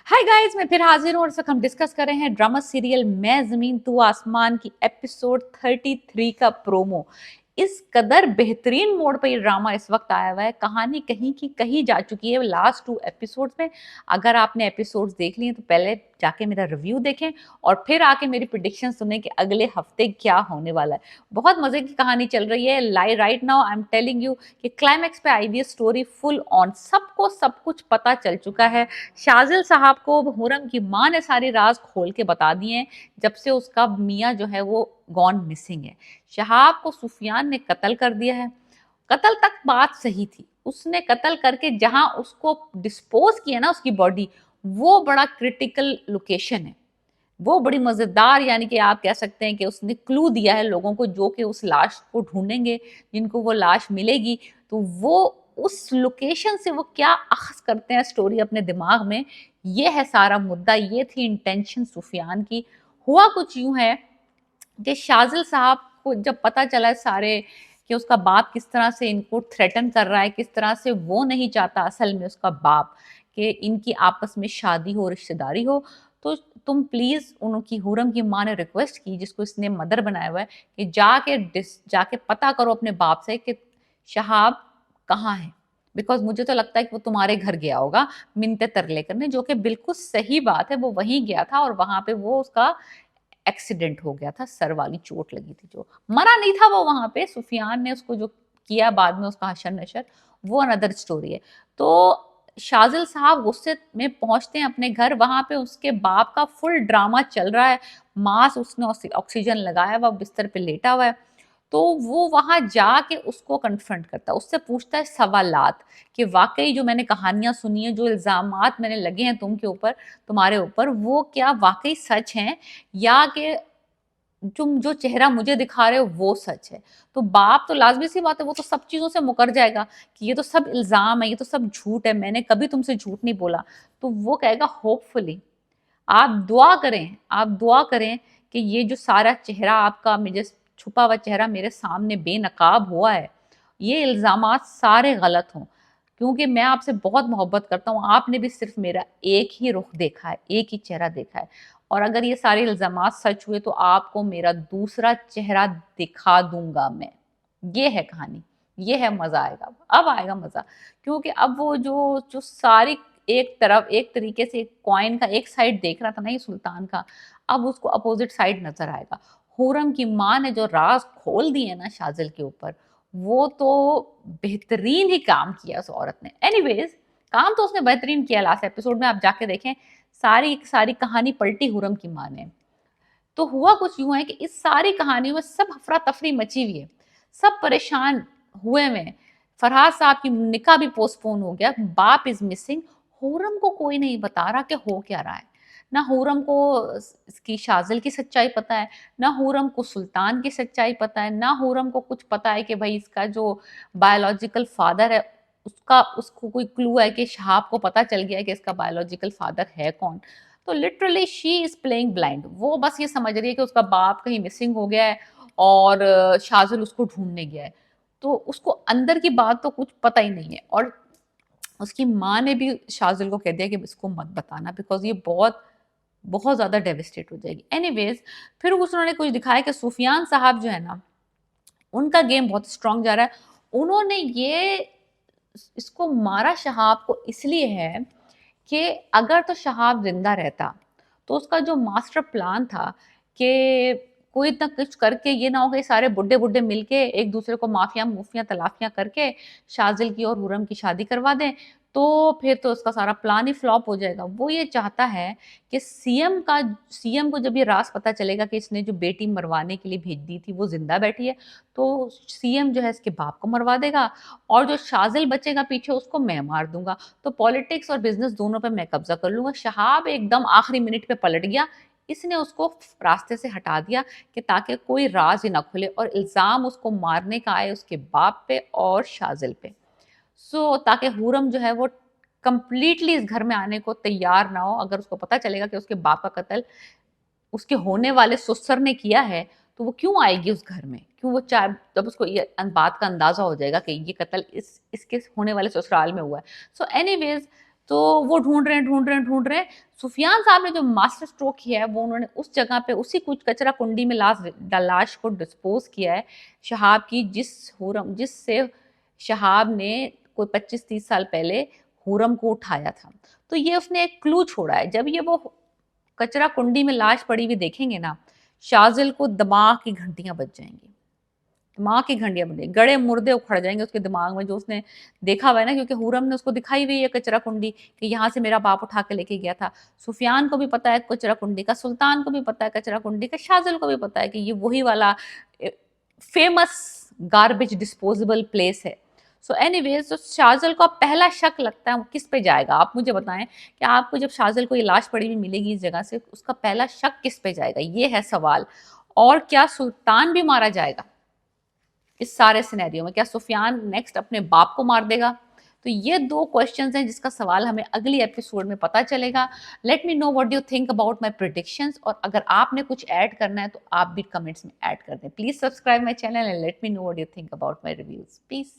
Hi guys, मैं फिर हाजिर हूँ और इस वक्त हम डिस्कस कर रहे हैं ड्रामा सीरियल मैं जमीन तू आसमान की एपिसोड 33 का प्रोमो। इस कदर बेहतरीन मोड पर ये ड्रामा इस वक्त आया हुआ है। कहानी कहीं की कहीं जा चुकी है लास्ट 2 एपिसोड्स में। अगर आपने एपिसोड्स देख लिए तो पहले जाके मेरा रिव्यू देखें और फिर आके मेरी प्रिडिक्शन सुने कि अगले हफ्ते क्या होने वाला है। बहुत मजे की कहानी चल रही है। Right now I am telling you कि क्लाइमैक्स पे आई हुई स्टोरी फुल ऑन। सबको सब कुछ पता चल चुका है। शाजिल साहब को हुरम की माँ ने सारे राज खोल के बता दिए हैं जब से उसका मियाँ जो है वो गॉन मिसिंग है। शहाब को सुफियान ने कत्ल कर दिया है। कत्ल तक बात सही थी, उसने कत्ल करके जहां उसको डिस्पोज किया ना उसकी बॉडी, वो बड़ा क्रिटिकल लोकेशन है। वो बड़ी मजेदार, यानी कि आप कह सकते हैं कि उसने क्लू दिया है लोगों को जो कि उस लाश को ढूंढेंगे, जिनको वो लाश मिलेगी तो वो उस लोकेशन से वो क्या अख्ज़ करते हैं स्टोरी अपने दिमाग में। ये है सारा मुद्दा, ये थी इंटेंशन सुफियान की। हुआ कुछ यूं है कि शाजिल साहब को जब पता चला सारे कि उसका बाप किस तरह से इनको थ्रेटन कर रहा है, किस तरह से वो नहीं चाहता असल में उसका बाप कि इनकी आपस में शादी हो, रिश्तेदारी हो, तो तुम प्लीज उनकी हुरम की माँ ने रिक्वेस्ट की, जिसको इसने मदर बनाया हुआ है, कि जाके पता करो अपने बाप से कि शहाब कहाँ है। बिकॉज मुझे तो लगता है कि वो तुम्हारे घर गया होगा मिन्नतें तरले करने, जो कि बिल्कुल सही बात है। वो वहीं गया था और वहां पे वो उसका एक्सीडेंट हो गया था, सर वाली चोट लगी थी। जो मरा नहीं था वो वहां पे, सुफियान ने उसको जो किया बाद में उसका हशर नशर, वो अनदर स्टोरी है। तो शाजिल साहब गुस्से में पहुंचते हैं अपने घर। वहां पे उसके बाप का फुल ड्रामा चल रहा है। मांस उसने ऑक्सीजन लगाया हुआ, बिस्तर पे लेटा हुआ है। तो वो वहां जाके उसको कन्फ्रंट करता है, उससे पूछता है सवालात कि वाकई जो मैंने कहानियां सुनी है, जो इल्जामात मैंने लगे हैं तुम्हारे ऊपर, वो क्या वाकई सच हैं, या कि तुम जो चेहरा मुझे दिखा रहे हो वो सच है। तो बाप तो लाजमी सी बात है, वो तो सब चीजों से मुकर जाएगा कि ये तो सब इल्जाम है, ये तो सब झूठ है, मैंने कभी तुमसे झूठ नहीं बोला। तो वो कहेगा होपफुली आप दुआ करें कि ये जो सारा चेहरा आपका, मुझे छुपा हुआ चेहरा मेरे सामने बेनकाब हुआ है, ये इल्जामात सारे गलत हों। क्योंकि मैं आपसे बहुत मोहब्बत करता हूँ, आपने भी सिर्फ मेरा एक ही रुख देखा है, एक ही चेहरा देखा है। और अगर ये सारे इल्जामात सच हुए तो आपको मेरा दूसरा चेहरा दिखा दूंगा मैं। ये है कहानी, ये है मजा आएगा। अब आएगा मजा, क्योंकि अब वो जो जो सारी एक तरफ, एक तरीके से एक कॉइन का एक साइड देख रहा था ना ये सुल्तान का, अब उसको अपोजिट साइड नजर आएगा। हुरम की माँ ने जो राज खोल दिए ना शाजिल के ऊपर, वो तो बेहतरीन ही काम किया उस औरत ने। एनीवेज, काम तो उसने बेहतरीन किया। लास्ट एपिसोड में आप जाके देखें, सारी सारी कहानी पलटी हुरम की माँ ने। तो हुआ कुछ यूं है कि इस सारी कहानियों में सब अफरा तफरी मची हुई है, सब परेशान हुए में। फरहाद साहब की निकाह भी पोस्टपोन हो गया, बाप इज मिसिंग। हुरम को कोई नहीं बता रहा कि हो क्या रहा है। ना हुरम को इसकी शाजिल की सच्चाई पता है, ना हुरम को सुल्तान की सच्चाई पता है, ना हुरम को कुछ पता है कि भाई इसका जो बायोलॉजिकल फादर है उसका, उसको कोई क्लू है कि शहाब को पता चल गया है कि इसका बायोलॉजिकल फादर है कौन। तो literally she is playing blind. वो बस ये समझ रही है कि उसका बाप कहीं मिसिंग हो गया है और शाजुल उसको ढूंढने गया है। तो उसको अंदर की बात तो कुछ पता ही नहीं है। और उसकी माँ ने भी शाजुल को कह दिया कि इसको मत बताना, बिकॉज ये बहुत बहुत ज्यादा डेविस्टेट हो जाएगी। एनीवेज, फिर उन्होंने कुछ दिखाया कि सुफियान साहब जो है ना, उनका गेम बहुत स्ट्रांग जा रहा है। उन्होंने ये इसको मारा शहाब को इसलिए है कि अगर तो शहाब जिंदा रहता तो उसका जो मास्टर प्लान था कि कोई इतना कुछ करके ये ना हो कि सारे बुड्ढे बुड्ढे मिलके एक दूसरे को माफिया मुफिया तलाफियां करके शाजिल की और हुरम की शादी करवा दें, तो फिर तो उसका सारा प्लान ही फ्लॉप हो जाएगा। वो ये चाहता है कि सीएम को जब ये राज पता चलेगा कि इसने जो बेटी मरवाने के लिए भेज दी थी वो जिंदा बैठी है, तो सीएम जो है इसके बाप को मरवा देगा और जो शाजिल बचेगा पीछे उसको मैं मार दूंगा। तो पॉलिटिक्स और बिजनेस दोनों पे मैं कब्जा कर लूंगा। शहाब एकदम आखिरी मिनट पे पलट गया, इसने उसको रास्ते से हटा दिया कि ताकि कोई राज ही ना खुले और इल्जाम उसको मारने का आए उसके बाप पे और शाजिल पे। ताकि हुरम जो है वो कंप्लीटली इस घर में आने को तैयार ना हो। अगर उसको पता चलेगा कि उसके बाप का कत्ल उसके होने वाले ससुर ने किया है, तो वो क्यों आएगी उस घर में, क्यों वो चाहे, जब उसको ये बात का अंदाजा हो जाएगा कि ये कत्ल इसके होने वाले ससुराल में हुआ है। सो एनीवेज, تو وہ ढूंढ रहे हैं। सुफियान साहब ने जो मास्टर स्ट्रोक किया है वो उन्होंने उस जगह पे उसी कुछ कचरा कुंडी में लाश को डिस्पोज किया है शहाब की, जिससे शहाब ने कोई 25-30 साल पहले हुरम को उठाया था। तो ये उसने एक क्लू छोड़ा है। जब ये वो कचरा कुंडी में लाश पड़ी हुई देखेंगे ना, शाजिल को दिमाग की घंटियां बज जाएंगी, दिमाग की घंटियां बज, गड़े मुर्दे उखड़ जाएंगे उसके दिमाग में, जो उसने देखा हुआ है ना, क्योंकि हुरम ने उसको दिखाई हुई है कचरा कुंडी कि यहाँ से मेरा बाप उठा के लेके गया था। सुफियान को भी पता है कचरा कुंडी का, सुल्तान को भी पता है कचरा कुंडी का, शाजिल को भी पता है कि ये वही वाला फेमस गार्बेज डिस्पोजेबल प्लेस है। सो एनीवेज, तो शाजिल को पहला शक लगता है किस पे जाएगा? आप मुझे बताएं कि आपको जब शाजिल को ये लाश पड़ी हुई मिलेगी इस जगह से, उसका पहला शक किस पे जाएगा? ये है सवाल। और क्या सुल्तान भी मारा जाएगा इस सारे सिनेरियो में? क्या सुफियान नेक्स्ट अपने बाप को मार देगा? तो ये 2 क्वेश्चंस हैं जिसका सवाल हमें अगली एपिसोड में पता चलेगा। Late me know what you think about my predictions, और अगर आपने कुछ ऐड करना है तो आप भी कमेंट्स में ऐड कर दें। Please subscribe my channel and let me know what you think about my reviews. Piece.